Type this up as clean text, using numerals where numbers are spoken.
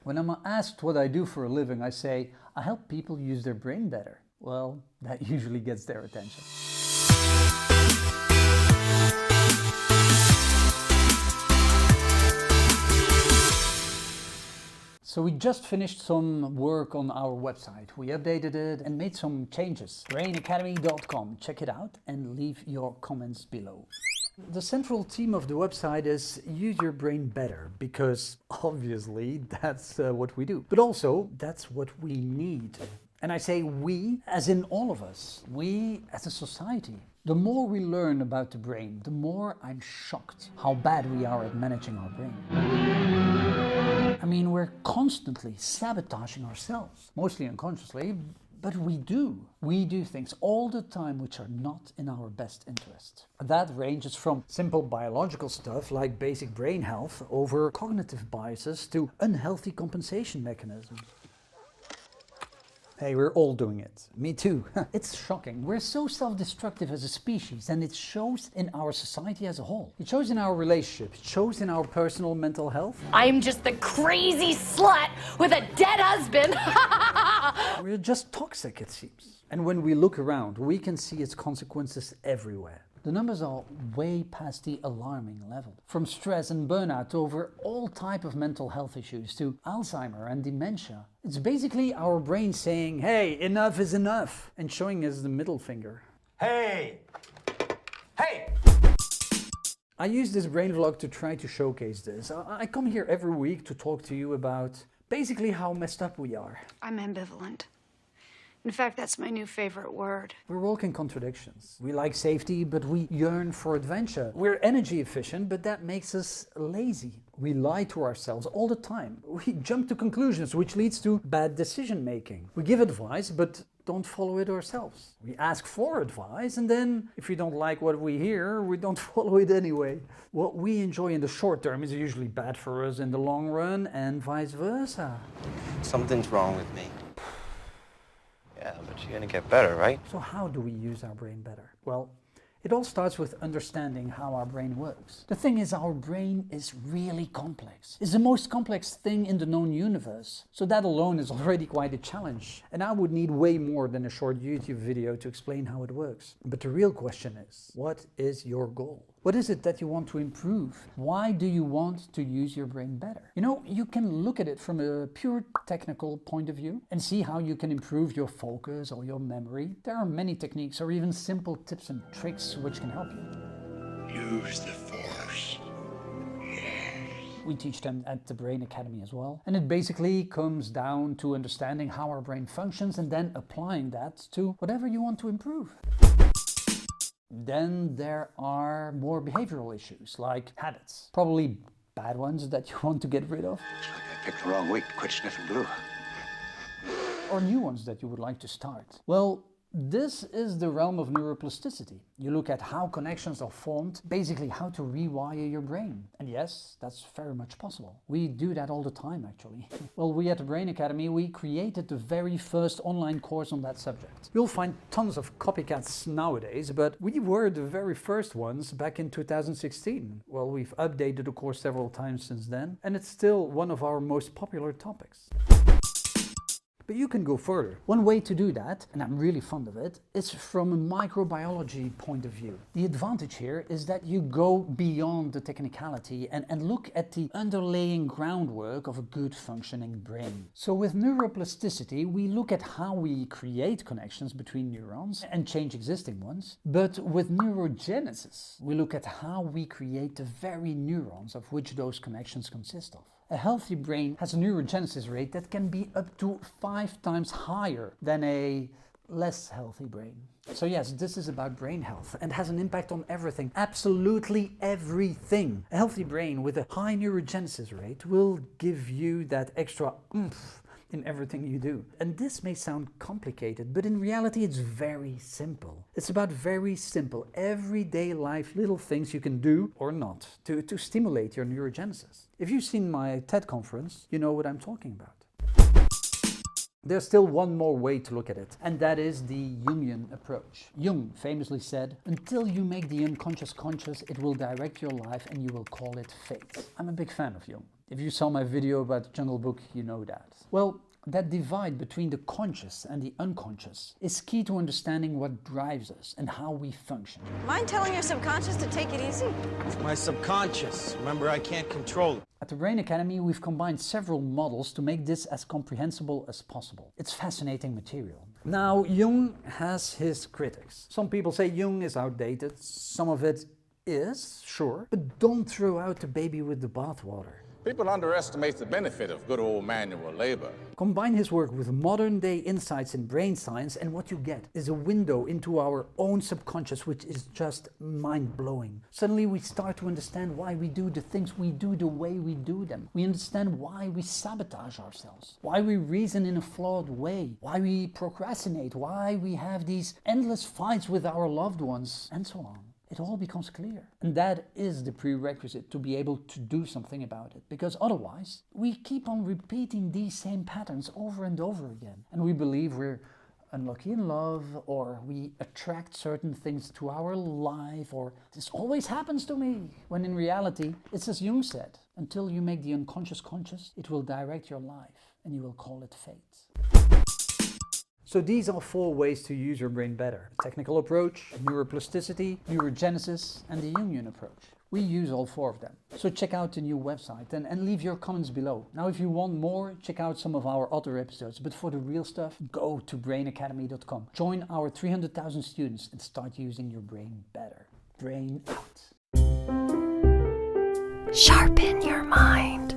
When I'm asked what I do for a living, I say, I help people use their brain better. Well, that usually gets their attention. So we just finished some work on our website. We updated it and made some changes. brainacademy.com. Check it out and leave your comments below. The central theme of the website is use your brain better, because obviously that's what we do. But also that's what we need. And I say we as in all of us. We as a society. The more we learn about the brain, the more I'm shocked how bad we are at managing our brain. I mean, we're constantly sabotaging ourselves, mostly unconsciously, but we do. We do things all the time which are not in our best interest. That ranges from simple biological stuff like basic brain health over cognitive biases to unhealthy compensation mechanisms. Hey, we're all doing it. Me too. It's shocking. We're so self-destructive as a species, and it shows in our society as a whole. It shows in our relationships, it shows in our personal mental health. I'm just the crazy slut with a dead husband. We're just toxic, it seems. And when we look around, we can see its consequences everywhere. The numbers are way past the alarming level. From stress and burnout over all types of mental health issues to Alzheimer and dementia. It's basically our brain saying, hey, enough is enough, and showing us the middle finger. Hey! Hey! I use this brain vlog to try to showcase this. I come here every week to talk to you about basically how messed up we are. I'm ambivalent. In fact, that's my new favorite word. We're walking contradictions. We like safety, but we yearn for adventure. We're energy efficient, but that makes us lazy. We lie to ourselves all the time. We jump to conclusions, which leads to bad decision making. We give advice, but don't follow it ourselves. We ask for advice, and then if we don't like what we hear, we don't follow it anyway. What we enjoy in the short term is usually bad for us in the long run, and vice versa. Something's wrong with me. Yeah, but you're gonna get better, right? So how do we use our brain better? Well, it all starts with understanding how our brain works. The thing is, our brain is really complex. It's the most complex thing in the known universe. So that alone is already quite a challenge. And I would need way more than a short YouTube video to explain how it works. But the real question is, what is your goal? What is it that you want to improve? Why do you want to use your brain better? You know, you can look at it from a pure technical point of view and see how you can improve your focus or your memory. There are many techniques or even simple tips and tricks which can help you. Use the Force. We teach them at the Brain Academy as well. And it basically comes down to understanding how our brain functions and then applying that to whatever you want to improve. Then there are more behavioral issues like habits. Probably bad ones that you want to get rid of. Looks like I picked the wrong week to quit sniffing glue. Or new ones that you would like to start. Well, this is the realm of neuroplasticity. You look at how connections are formed, basically how to rewire your brain. And yes, that's very much possible. We do that all the time, actually. Well, we at the Brain Academy, we created the very first online course on that subject. You'll find tons of copycats nowadays, but we were the very first ones back in 2016. Well, we've updated the course several times since then, and it's still one of our most popular topics. But you can go further. One way to do that, and I'm really fond of it, is from a microbiology point of view. The advantage here is that you go beyond the technicality and look at the underlying groundwork of a good functioning brain. So with neuroplasticity, we look at how we create connections between neurons and change existing ones. But with neurogenesis, we look at how we create the very neurons of which those connections consist of. A healthy brain has a neurogenesis rate that can be up to 5 times higher than a less healthy brain. So yes, this is about brain health and has an impact on everything, absolutely everything. A healthy brain with a high neurogenesis rate will give you that extra oomph in everything you do. And this may sound complicated, but in reality it's very simple. It's about very simple, everyday life, little things you can do or not to stimulate your neurogenesis. If you've seen my TED conference, you know what I'm talking about. There's still one more way to look at it, and that is the Jungian approach. Jung famously said, "Until you make the unconscious conscious, it will direct your life and you will call it fate." I'm a big fan of Jung. If you saw my video about the Jungle Book, you know that. Well, that divide between the conscious and the unconscious is key to understanding what drives us and how we function. Mind telling your subconscious to take it easy? It's my subconscious. Remember, I can't control it. At the Brain Academy, we've combined several models to make this as comprehensible as possible. It's fascinating material. Now, Jung has his critics. Some people say Jung is outdated. Some of it is, sure, but don't throw out the baby with the bathwater. People underestimate the benefit of good old manual labor. Combine his work with modern-day insights in brain science, and what you get is a window into our own subconscious, which is just mind-blowing. Suddenly we start to understand why we do the things we do the way we do them. We understand why we sabotage ourselves, why we reason in a flawed way, why we procrastinate, why we have these endless fights with our loved ones, and so on. It all becomes clear. And that is the prerequisite to be able to do something about it. Because otherwise, we keep on repeating these same patterns over and over again. And we believe we're unlucky in love, or we attract certain things to our life, or this always happens to me. When in reality, it's as Jung said, until you make the unconscious conscious, it will direct your life, and you will call it fate. So these are 4 ways to use your brain better. A technical approach, neuroplasticity, neurogenesis, and the Jungian approach. We use all 4 of them. So check out the new website and leave your comments below. Now if you want more, check out some of our other episodes. But for the real stuff, go to brainacademy.com. Join our 300,000 students and start using your brain better. Brain out. Sharpen your mind.